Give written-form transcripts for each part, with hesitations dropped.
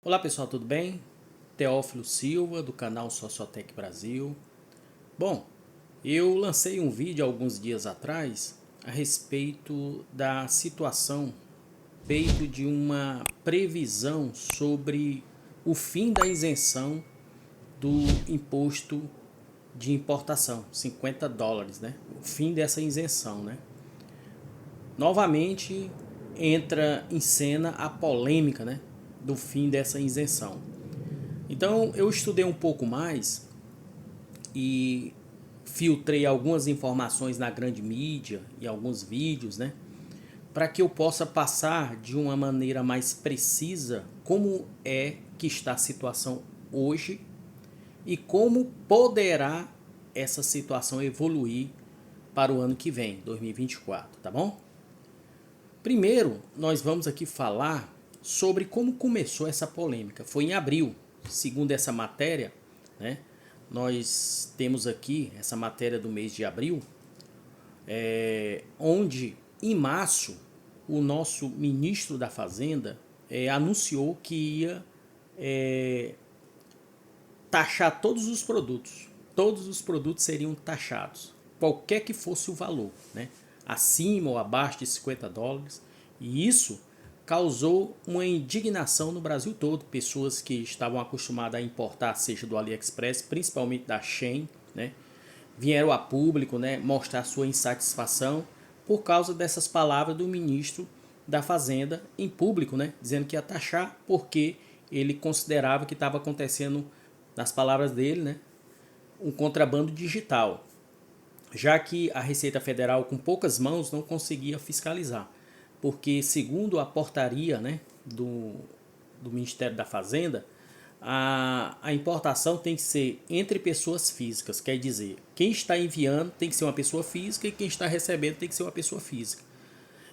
Olá pessoal, tudo bem? Teófilo Silva do canal Sociotec Brasil. Bom, eu lancei um vídeo alguns dias atrás a respeito da situação, respeito de uma previsão sobre o fim da isenção do imposto de importação, US$ 50, né? O fim dessa isenção, né? Novamente entra em cena a polêmica, né, do fim dessa isenção. Então eu estudei um pouco mais e filtrei algumas informações na grande mídia e alguns vídeos, né, para que eu possa passar de uma maneira mais precisa como é que está a situação hoje e como poderá essa situação evoluir para o ano que vem, 2024, tá bom? Primeiro, nós vamos aqui falar sobre como começou essa polêmica. Foi em abril, segundo essa matéria, né? Nós temos aqui essa matéria do mês de abril, onde em março o nosso ministro da Fazenda anunciou que ia taxar todos os produtos. Todos os produtos seriam taxados, qualquer que fosse o valor, né? Acima ou abaixo de US$ 50. E isso causou uma indignação no Brasil todo. Pessoas que estavam acostumadas a importar, seja do AliExpress, principalmente da Shein, né, vieram a público, né, mostrar sua insatisfação por causa dessas palavras do ministro da Fazenda em público, né, dizendo que ia taxar porque ele considerava que estava acontecendo, nas palavras dele, né, um contrabando digital, já que a Receita Federal com poucas mãos não conseguia fiscalizar, porque segundo a portaria, né, do Ministério da Fazenda, a importação tem que ser entre pessoas físicas, quer dizer, quem está enviando tem que ser uma pessoa física e quem está recebendo tem que ser uma pessoa física.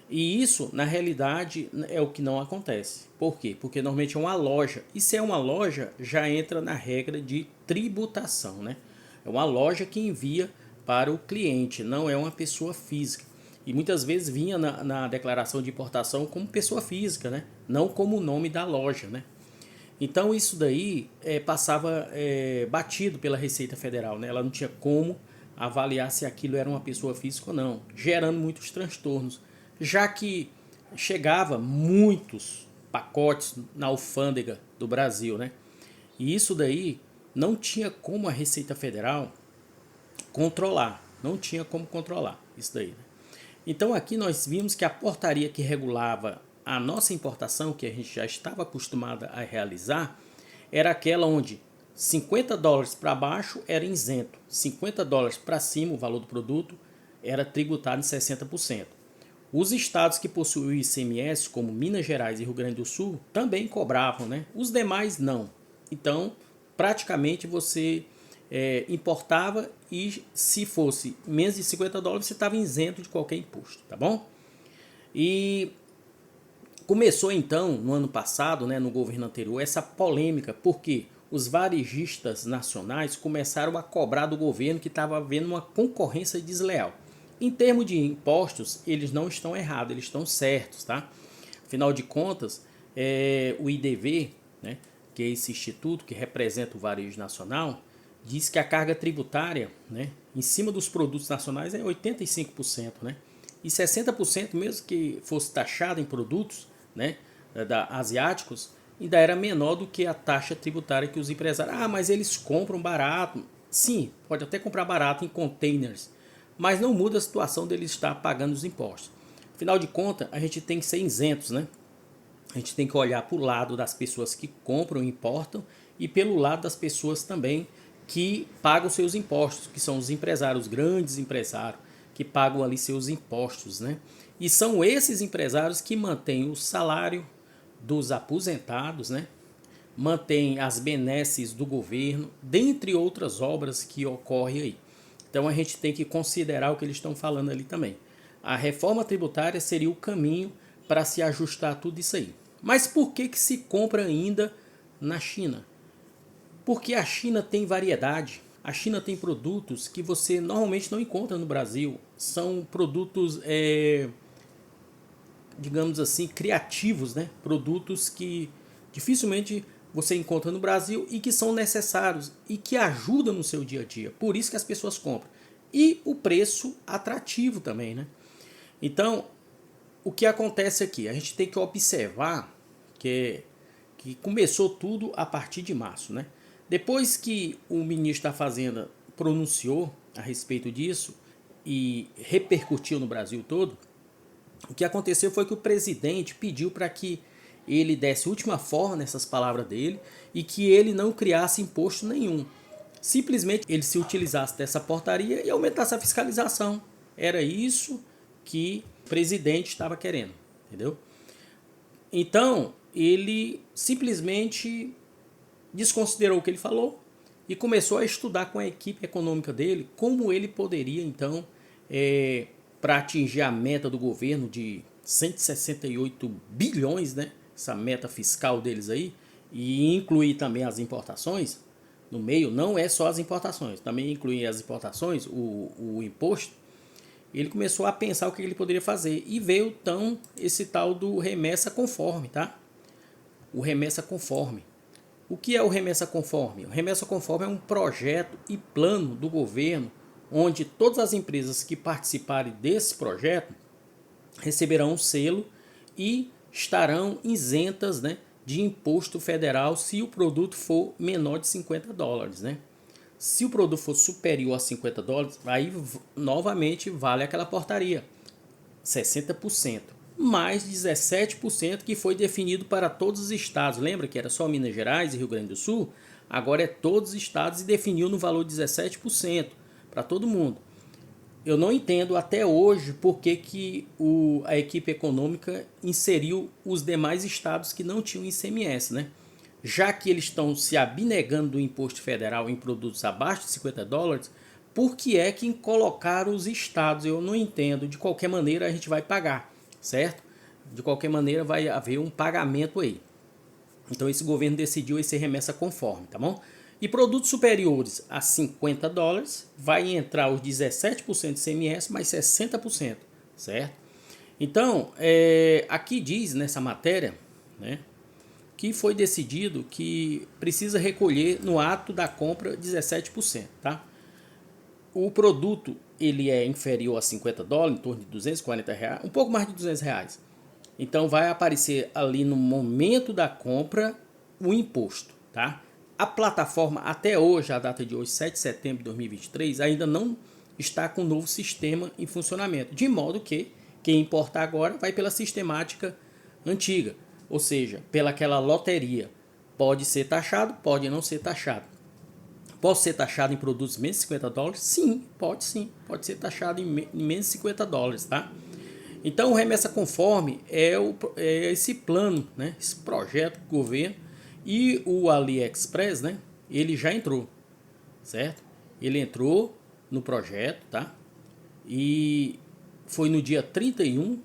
E isso, na realidade, é o que não acontece. Por quê? Porque normalmente é uma loja. E se é uma loja, já entra na regra de tributação, né? É uma loja que envia para o cliente, não é uma pessoa física. E muitas vezes vinha na declaração de importação como pessoa física, né? Não como o nome da loja, né? Então isso daí passava batido pela Receita Federal, né? Ela não tinha como avaliar se aquilo era uma pessoa física ou não, gerando muitos transtornos, já que chegava muitos pacotes na alfândega do Brasil, né? E isso daí não tinha como a Receita Federal controlar, não tinha como controlar isso daí, né? Então aqui nós vimos que a portaria que regulava a nossa importação, que a gente já estava acostumada a realizar, era aquela onde US$ 50 para baixo era isento, US$ 50 para cima o valor do produto era tributado em 60%. Os estados que possuíam ICMS, como Minas Gerais e Rio Grande do Sul, também cobravam, né? Os demais não. Então, praticamente você importava e se fosse menos de US$ 50 você estava isento de qualquer imposto, tá bom? E começou então no ano passado, né, no governo anterior, essa polêmica porque os varejistas nacionais começaram a cobrar do governo que estava havendo uma concorrência desleal. Em termos de impostos, eles não estão errados, eles estão certos, tá? Afinal de contas, o IDV, né, que é esse instituto que representa o varejo nacional, diz que a carga tributária, né, em cima dos produtos nacionais é 85%, né? E 60% mesmo que fosse taxado em produtos, né, asiáticos, ainda era menor do que a taxa tributária que os empresários. Ah, mas eles compram barato. Sim, pode até comprar barato em containers, mas não muda a situação deles estar pagando os impostos. Afinal de contas, a gente tem que ser isentos, né? A gente tem que olhar para o lado das pessoas que compram e importam e pelo lado das pessoas também que pagam seus impostos, que são os empresários, os grandes empresários, que pagam ali seus impostos, né? E são esses empresários que mantêm o salário dos aposentados, né? Mantém as benesses do governo, dentre outras obras que ocorrem aí. Então a gente tem que considerar o que eles estão falando ali também. A reforma tributária seria o caminho para se ajustar tudo isso aí. Mas por que se compra ainda na China? Porque a China tem variedade. A China tem produtos que você normalmente não encontra no Brasil. São produtos, digamos assim, criativos, né? Produtos que dificilmente você encontra no Brasil e que são necessários e que ajudam no seu dia a dia. Por isso que as pessoas compram. E o preço atrativo também, né? Então, o que acontece aqui? A gente tem que observar que começou tudo a partir de março, né? Depois que o ministro da Fazenda pronunciou a respeito disso e repercutiu no Brasil todo, o que aconteceu foi que o presidente pediu para que ele desse última forma nessas palavras dele e que ele não criasse imposto nenhum. Simplesmente ele se utilizasse dessa portaria e aumentasse a fiscalização. Era isso que o presidente estava querendo, entendeu? Então, ele simplesmente desconsiderou o que ele falou e começou a estudar com a equipe econômica dele como ele poderia, então, para atingir a meta do governo de 168 bilhões, né? Essa meta fiscal deles aí, e incluir também as importações no meio, não é só as importações, também incluir as importações, o imposto. Ele começou a pensar o que ele poderia fazer e veio então esse tal do remessa conforme, tá? O remessa conforme. O que é o remessa conforme? O remessa conforme é um projeto e plano do governo onde todas as empresas que participarem desse projeto receberão um selo e estarão isentas, né, de imposto federal se o produto for menor de 50 dólares, né? Se o produto for superior a 50 dólares, aí novamente vale aquela portaria, 60%, mais 17% que foi definido para todos os estados. Lembra que era só Minas Gerais e Rio Grande do Sul? Agora é todos os estados e definiu no valor de 17% para todo mundo. Eu não entendo até hoje por que a equipe econômica inseriu os demais estados que não tinham ICMS, né? Já que eles estão se abnegando do imposto federal em produtos abaixo de 50 dólares, por que é que colocaram os estados? Eu não entendo. De qualquer maneira a gente vai pagar, certo? De qualquer maneira vai haver um pagamento aí. Então esse governo decidiu esse remessa conforme, tá bom? E produtos superiores a 50 dólares vai entrar os 17% de ICMS mais 60%, certo? Então, aqui diz nessa matéria, né, que foi decidido que precisa recolher no ato da compra 17%, tá? O produto ele é inferior a 50 dólares, em torno de 240 reais, um pouco mais de 200 reais. Então vai aparecer ali no momento da compra o imposto, tá? A plataforma até hoje, a data de hoje, 7 de setembro de 2023, ainda não está com o novo sistema em funcionamento, de modo que quem importar agora vai pela sistemática antiga, ou seja, pelaquela loteria. Pode ser taxado, pode não ser taxado. Posso ser taxado em produtos menos de 50 dólares? Sim. Pode ser taxado em menos de 50 dólares, tá? Então o remessa conforme é esse plano, né? Esse projeto do governo. E o AliExpress, né? Ele já entrou, certo? Ele entrou no projeto, tá? E foi no dia 31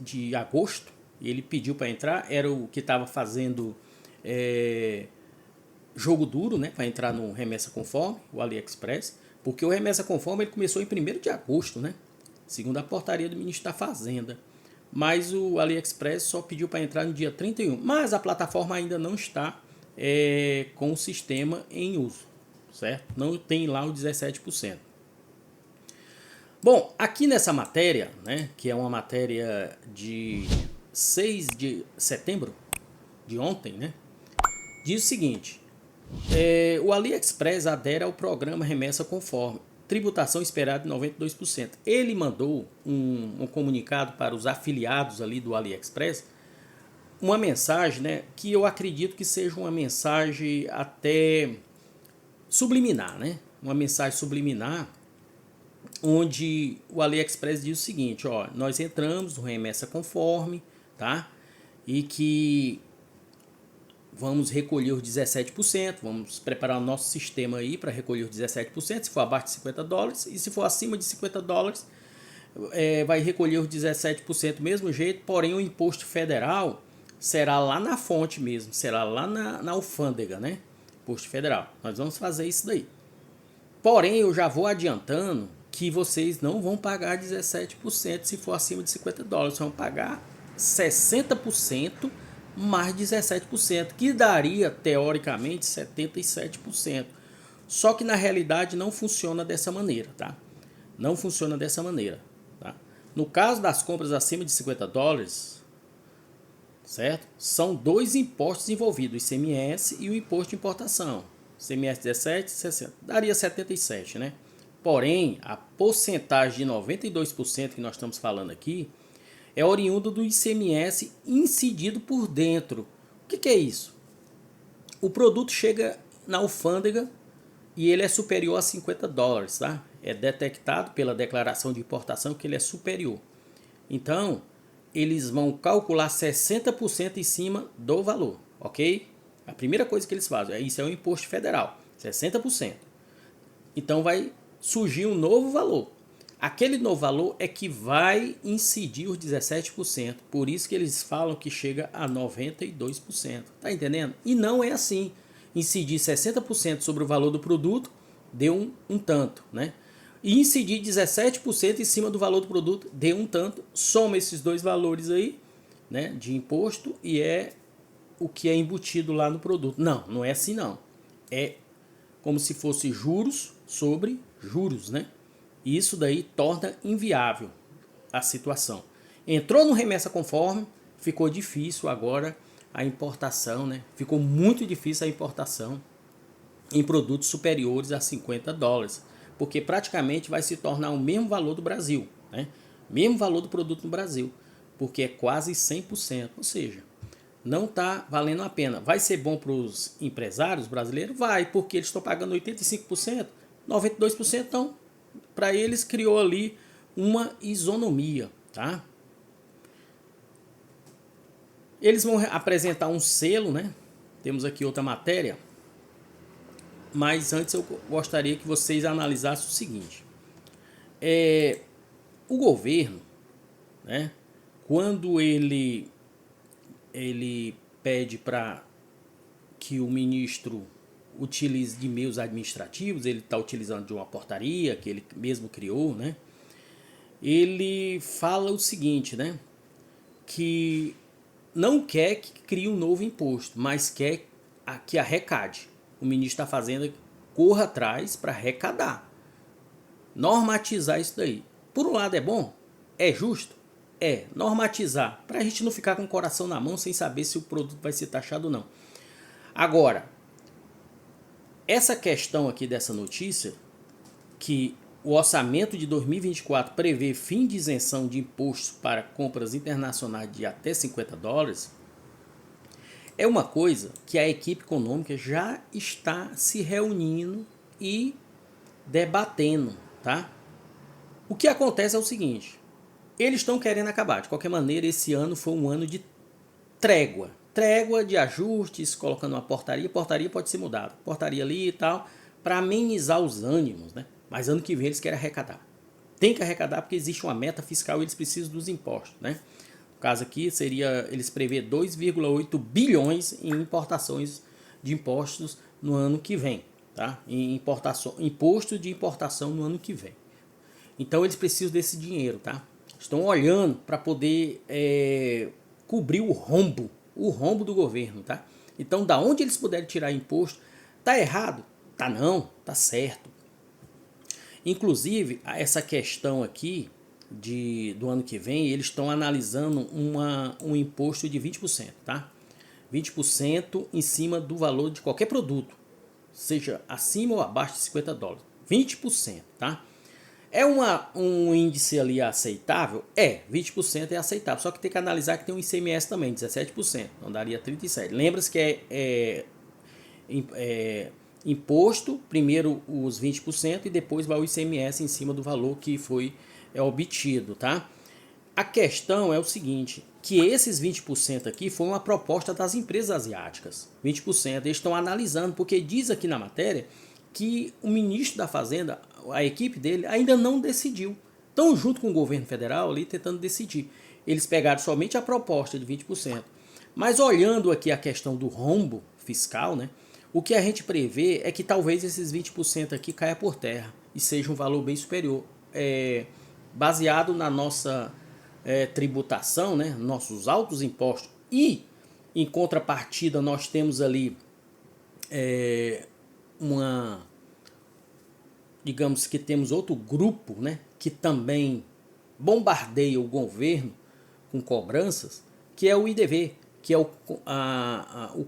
de agosto. Ele pediu para entrar. Era o que estava fazendo jogo duro, né? Para entrar no remessa conforme, o AliExpress. Porque o remessa conforme ele começou em 1º de agosto, né? Segundo a portaria do ministro da Fazenda. Mas o AliExpress só pediu para entrar no dia 31. Mas a plataforma ainda não está com o sistema em uso, certo? Não tem lá o 17%. Bom, aqui nessa matéria, né, que é uma matéria de 6 de setembro, de ontem, né, diz o seguinte: o AliExpress adere ao programa Remessa Conforme, tributação esperada de 92%. Ele mandou um comunicado para os afiliados ali do AliExpress, uma mensagem, né, que eu acredito que seja uma mensagem até subliminar, né? Uma mensagem subliminar, onde o AliExpress diz o seguinte: ó, nós entramos no remessa conforme, tá? E que vamos recolher os 17%, vamos preparar o nosso sistema aí para recolher os 17%, se for abaixo de 50 dólares, e se for acima de 50 dólares, vai recolher os 17% do mesmo jeito, porém o imposto federal será lá na fonte mesmo, será lá na alfândega, né? Imposto federal. Nós vamos fazer isso daí. Porém, eu já vou adiantando que vocês não vão pagar 17% se for acima de 50 dólares. Vocês vão pagar 60% mais 17%, que daria teoricamente 77%. Só que na realidade não funciona dessa maneira, tá? Não funciona dessa maneira, tá? No caso das compras acima de $50, certo? São dois impostos envolvidos, o ICMS e o imposto de importação. ICMS 17, 60, daria 77, né? Porém, a porcentagem de 92% que nós estamos falando aqui é oriundo do ICMS incidido por dentro. O que é isso? O produto chega na alfândega e ele é superior a $50, tá? É detectado pela declaração de importação que ele é superior. Então, eles vão calcular 60% em cima do valor, ok? A primeira coisa que eles fazem, isso é um imposto federal, 60%. Então vai surgir um novo valor. Aquele novo valor é que vai incidir os 17%. Por isso que eles falam que chega a 92%. Tá entendendo? E não é assim. Incidir 60% sobre o valor do produto deu um tanto, né? E incidir 17% em cima do valor do produto deu um tanto. Soma esses dois valores aí, né, de imposto e é o que é embutido lá no produto. Não, não é assim não. É como se fosse juros sobre juros, né? E isso daí torna inviável a situação. Entrou no remessa conforme, ficou difícil agora a importação, né? Ficou muito difícil a importação em produtos superiores a $50, porque praticamente vai se tornar o mesmo valor do Brasil, né? Mesmo valor do produto no Brasil, porque é quase 100%, ou seja, não está valendo a pena. Vai ser bom para os empresários brasileiros? Vai, porque eles estão pagando 85%, 92%, então para eles criou ali uma isonomia, tá? Eles vão apresentar um selo, né? Temos aqui outra matéria, mas antes eu gostaria que vocês analisassem o seguinte: o governo, né? Quando ele pede para que o ministro utilize de meios administrativos, ele está utilizando de uma portaria que ele mesmo criou, né? Ele fala o seguinte, né? Que não quer que crie um novo imposto, mas quer que arrecade. O ministro da Fazenda corra atrás para arrecadar, normatizar isso daí. Por um lado é bom, é justo, é normatizar, para a gente não ficar com o coração na mão sem saber se o produto vai ser taxado ou não. Agora, essa questão aqui dessa notícia, que o orçamento de 2024 prevê fim de isenção de impostos para compras internacionais de até $50, é uma coisa que a equipe econômica já está se reunindo e debatendo, tá? O que acontece é o seguinte: eles estão querendo acabar. De qualquer maneira, esse ano foi um ano de trégua. Trégua de ajustes, colocando uma portaria. Portaria pode ser mudada. Portaria ali e tal, para amenizar os ânimos, né? Mas ano que vem eles querem arrecadar. Tem que arrecadar porque existe uma meta fiscal e eles precisam dos impostos, né? No caso aqui, seria eles prevê 2,8 bilhões em importações de impostos no ano que vem, tá? Em importação, imposto de importação no ano que vem. Então eles precisam desse dinheiro, tá? Estão olhando para poder cobrir o rombo do governo, tá? Então, da onde eles puderem tirar imposto, tá errado? Tá não, tá certo. Inclusive, essa questão aqui do ano que vem, eles estão analisando um imposto de 20%, tá? 20% em cima do valor de qualquer produto, seja acima ou abaixo de $50. 20%, tá? É um índice ali aceitável? 20% é aceitável. Só que tem que analisar que tem um ICMS também, 17%. Então daria 37%. Lembra-se que imposto, primeiro os 20% e depois vai o ICMS em cima do valor que foi obtido, tá? A questão é o seguinte, que esses 20% aqui foi uma proposta das empresas asiáticas. 20%. Eles estão analisando, porque diz aqui na matéria que o ministro da Fazenda, a equipe dele, ainda não decidiu. Estão junto com o governo federal ali tentando decidir. Eles pegaram somente a proposta de 20%. Mas olhando aqui a questão do rombo fiscal, né, o que a gente prevê é que talvez esses 20% aqui caia por terra e seja um valor bem superior. Baseado na nossa tributação, né, nossos altos impostos e Em contrapartida, nós temos ali digamos que temos outro grupo, né, que também bombardeia o governo com cobranças, que é o IDV, que é o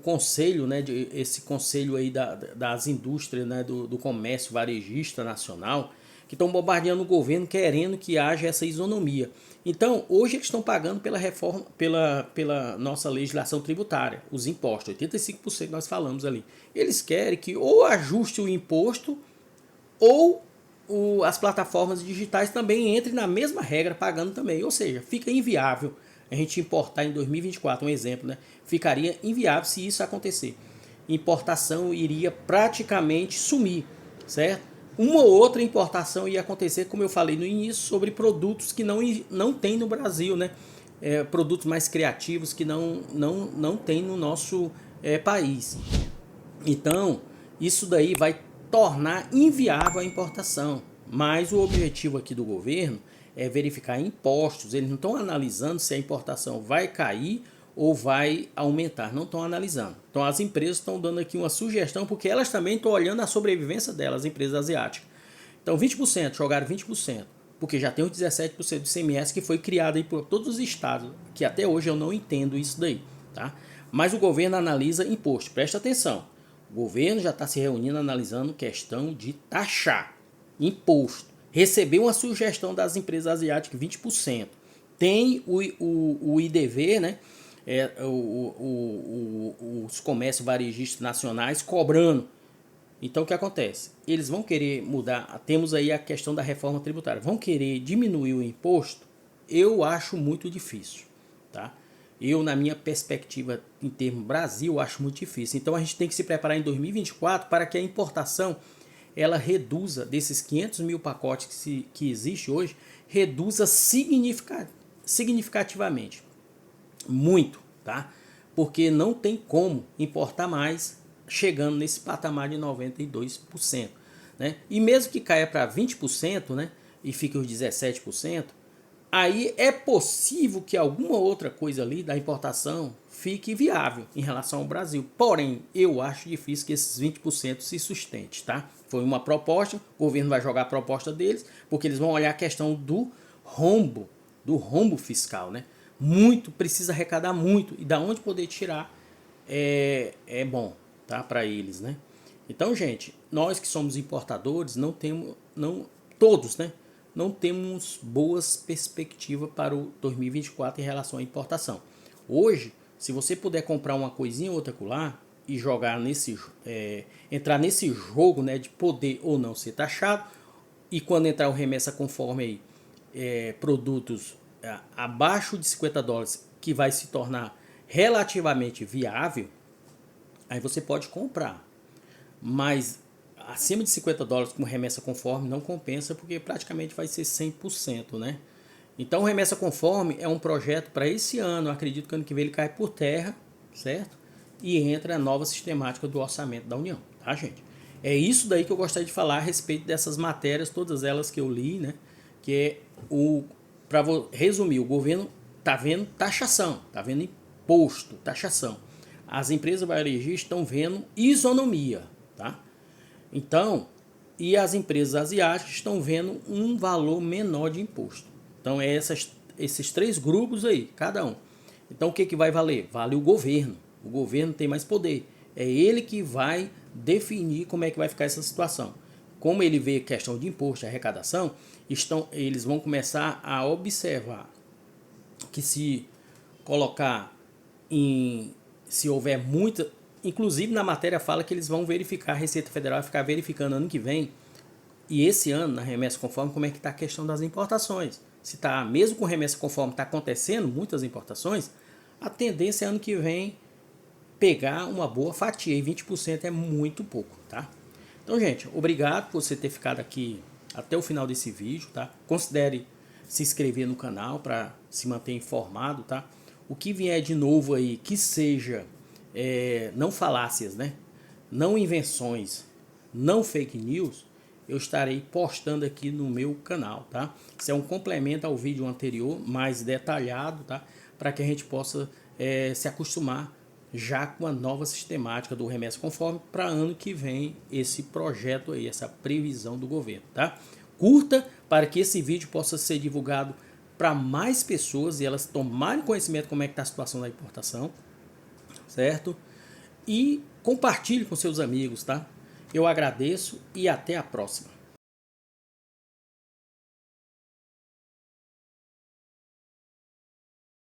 conselho, né, esse conselho aí das indústrias, né, do comércio varejista nacional, que estão bombardeando o governo querendo que haja essa isonomia. Então, hoje eles estão pagando pela reforma, pela nossa legislação tributária, os impostos, 85% nós falamos ali. Eles querem que ou ajuste o imposto ou as plataformas digitais também entrem na mesma regra, pagando também. Ou seja, fica inviável a gente importar em 2024, um exemplo, né? Ficaria inviável se isso acontecer. Importação iria praticamente sumir, certo? Uma ou outra importação ia acontecer, como eu falei no início, sobre produtos que não tem no Brasil, né? Produtos mais criativos que não tem no nosso país. Então, isso daí vai tornar inviável a importação. Mas o objetivo aqui do governo é verificar impostos. Eles não estão analisando se a importação vai cair ou vai aumentar. Não estão analisando. Então as empresas estão dando aqui uma sugestão, porque elas também estão olhando a sobrevivência delas, as empresas asiáticas. Então 20%, jogaram 20%, porque já tem os 17% do ICMS que foi criado aí por todos os estados, que até hoje eu não entendo isso daí. Tá? Mas o governo analisa imposto. Presta atenção. O governo já está se reunindo, analisando questão de taxar imposto. Recebeu uma sugestão das empresas asiáticas, 20%. Tem o IDV, né? Os comércios varejistas nacionais cobrando. Então o que acontece? Eles vão querer mudar. Temos aí a questão da reforma tributária. Vão querer diminuir o imposto? Eu acho muito difícil. Tá? Eu, na minha perspectiva, em termos Brasil, acho muito difícil. Então a gente tem que se preparar em 2024 para que a importação ela reduza, desses 500 mil pacotes que existe hoje, reduza significativamente. Muito, tá? Porque não tem como importar mais chegando nesse patamar de 92%. Né? E mesmo que caia para 20%, né, e fique os 17%, aí é possível que alguma outra coisa ali da importação fique viável em relação ao Brasil. Porém, eu acho difícil que esses 20% se sustente, tá? Foi uma proposta, o governo vai jogar a proposta deles, porque eles vão olhar a questão do rombo fiscal, né? Muito, precisa arrecadar muito, e da onde poder tirar é bom, tá? Para eles, né? Então, gente, nós que somos importadores, todos, né? Não temos boas perspectivas para o 2024 em relação à importação. Hoje, se você puder comprar uma coisinha ou outra lá e jogar entrar nesse jogo, né, de poder ou não ser taxado, e quando entrar o remessa conforme aí, produtos abaixo de $50, que vai se tornar relativamente viável, aí você pode comprar. Mas acima de $50 com remessa conforme não compensa, porque praticamente vai ser 100%, né? Então o remessa conforme é um projeto para esse ano. Eu acredito que ano que vem ele cai por terra, certo? E entra a nova sistemática do orçamento da União, tá, gente? É isso daí que eu gostaria de falar a respeito dessas matérias, todas elas que eu li, né? Que é para resumir, o governo tá vendo taxação, tá vendo imposto, taxação. As empresas varejistas estão vendo isonomia, tá? Então, e as empresas asiáticas estão vendo um valor menor de imposto. Então, esses três grupos aí, cada um. Então, o que vai valer? Vale o governo. O governo tem mais poder. É ele que vai definir como é que vai ficar essa situação. Como ele vê questão de imposto, arrecadação, eles vão começar a observar que se colocar se houver muita. Inclusive na matéria fala que eles vão verificar, a Receita Federal vai ficar verificando ano que vem e esse ano na remessa conforme como é que está a questão das importações. Se está, mesmo com remessa conforme está acontecendo muitas importações, a tendência é ano que vem pegar uma boa fatia, e 20% é muito pouco, tá? Então, gente, obrigado por você ter ficado aqui até o final desse vídeo, tá? Considere se inscrever no canal para se manter informado, tá? O que vier de novo aí, que seja não falácias, né? Não invenções, não fake news, eu estarei postando aqui no meu canal, tá? Isso é um complemento ao vídeo anterior, mais detalhado, tá? Para que a gente possa se acostumar já com a nova sistemática do remessa conforme para ano que vem esse projeto aí, essa previsão do governo, tá? Curta para que esse vídeo possa ser divulgado para mais pessoas e elas tomarem conhecimento como é que está a situação da importação, certo? E compartilhe com seus amigos, tá? Eu agradeço e até a próxima.